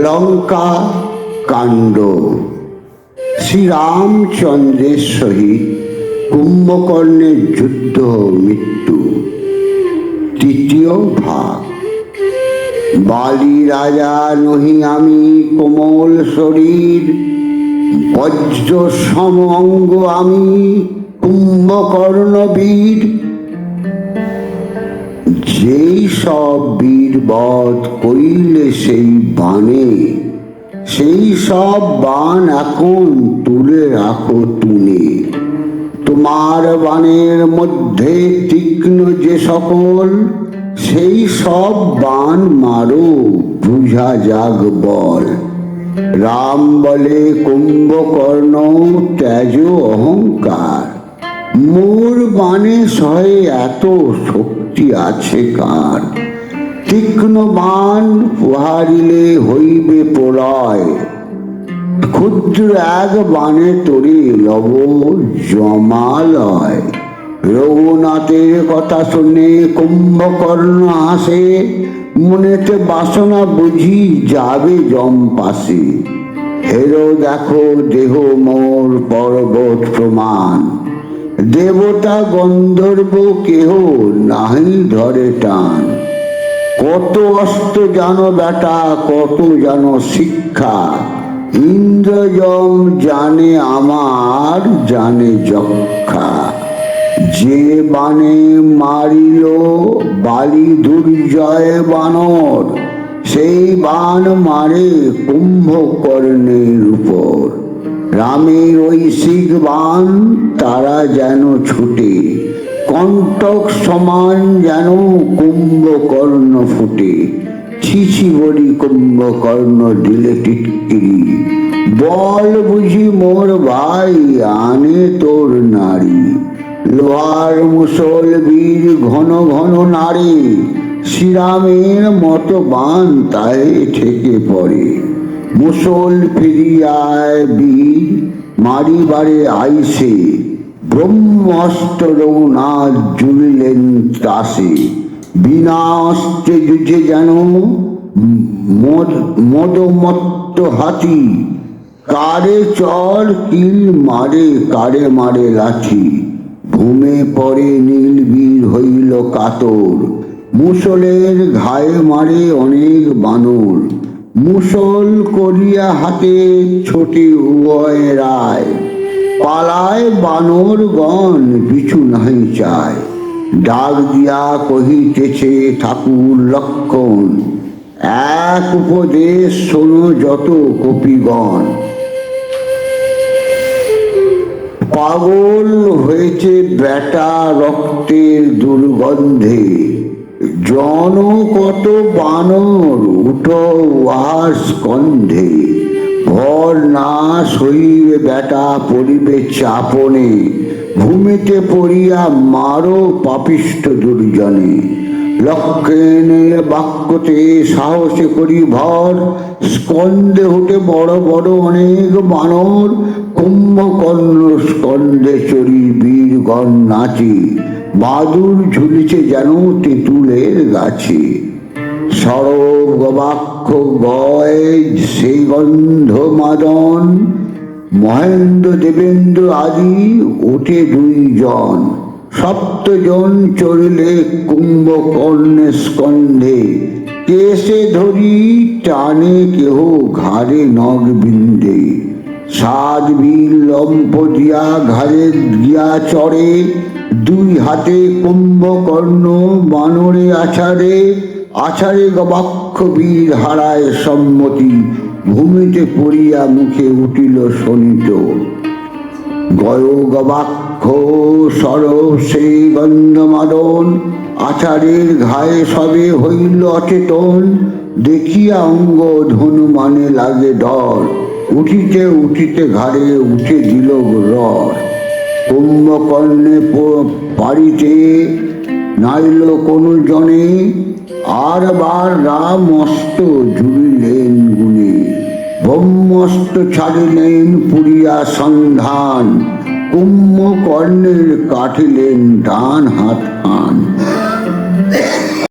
লঙ্কা কাণ্ড। শ্রীরামচন্দ্রের সহিত কুম্ভকর্ণের যুদ্ধ মৃত্যু, তৃতীয় ভাগ। বালি রাজা নহি আমি, কোমল শরীর বজ্র সম অঙ্গ আমি, কুম্ভকর্ণ বীর। যেই সব বীর বধ করিলে সেই বাণে, সেই সব বাণ এখন তুলে রাখো তুলে। তোমার বাণের মধ্যে তীক্ষ্ণ যে সকল, সেই সব বাণ মারো বুঝা যাগ বল। রাম বলে কুম্ভকর্ণ ত্যাজ অহংকার, মোর বাণে সহে এত শক্তি আছে কার। তীক্ষ্ণ বাণ ফুহারিলে হইবে প্রলয়, ক্ষুদ্র এক বাণে তরি লব জমালয়। রঘুনাথের কথা শুনে কুম্ভকর্ণ হাসে, মনেতে বাসনা বুঝি যাবে যম পাশে। হেরো দেখো দেহ মোর পর্বত প্রমাণ, দেবতা গন্ধর্ব কেহ নাহি ধরে টান। কত অস্ত্র জানো বেটা, কত জানো শিক্ষা, ইন্দ্রযম জানে আমার জানে যক্ষা। যে বাণে মারিল বালি দুর্জয় বানর, সেই বাণ মারে কুম্ভকর্ণের উপর। রামের ঐশিক বাণ তারা যেন ছুটে, কণ্টক সমান যেন কুম্ভকর্ণ ফুটে। ছিছি বলি কুম্ভকর্ণ দিলে টিটকিরি, বল বুঝি মোর ভাই আনে তোর নারী। লোহার মুসল বীর ঘন ঘন নারী, শ্রীরামের মতো বাণ তাই ঠেকে পড়ে। মুসল ফিরিয়ায় বীর মারিবারে আইসে, ব্রহ্মাস্ত্র রঘুনাথ জুড়িলেন ত্রাসে। বিনা অস্ত্রে যুঝে যেন মদমত্ত হাতি, কারে চর কিল মারে কারে মারে লাঠি। ভূমে পড়ে নীলবীর হইল কাতর, মুসলের ঘায়ে মারে অনেক বানর। মুসল করিয়া হাতে ছোটে উভয় রায়, পালায় বানরগণ পিছু নাহি চায়। ডাক দিয়া কহিতেছে ঠাকুর লক্ষণ, এক উপদেশ শোনো যত কপিগণ। পাগল হয়েছে বেটা রক্তের দুর্গন্ধে, জন কত বানর উঠো উহার স্কন্ধে। ভর না সইবে বেটা পড়িবে চাপনে, ভূমিতে পড়িয়া মারো পাপিষ্ঠ দুর্জনে। লক্ষণের বাক্যতে সাহসে করি ভর, স্কন্ধে উঠে বড় বড় অনেক বানর। কুম্ভকর্ণ স্কন্ধে চড়ি বীরগণ নাচে, বাদুর ঝুলিছে যেন তেঁতুলের গাছে। সরব গবাক্ষ গয় সেই গন্ধ মাদন, মহেন্দ্র দেবেন্দ্র আদি ওঠে দুইজন। সপ্তজন চড়িলে কুম্ভকর্ণের স্কন্ধে, কেশে ধরি টানে কেহ ঘাড়ে নখ বিন্দে। সাত বীর লম্ফ দিয়া ঘাড়ে গিয়া চড়ে, দুই হাতে কুম্ভকর্ণ বানরে আছাড়ে। আছাড়ে গবাক্ষ বীর হারায় সম্মতি, ভূমিতে পড়িয়া মুখে উঠিল শোণিত। গয় গবাক্ষ সরব সেই গন্ধমাদন, আচারের ঘায়ে সবে হইল অচেতন। দেখিয়া অঙ্গ ধনু মানে লাগে ডর, উঠিতে উঠিতে ঘাড়ে উঠে দিল রর। কুম্ভকর্ণে পারিতে নাইল কোন জনে, আর বার রাম অস্ত্র জুড়িলেন গুণে। ব্রহ্মস্ত্র ছাড়িলেন পুরিয়া সন্ধান, কুম্ভকর্ণের কাটিলেন ডান হাত কান।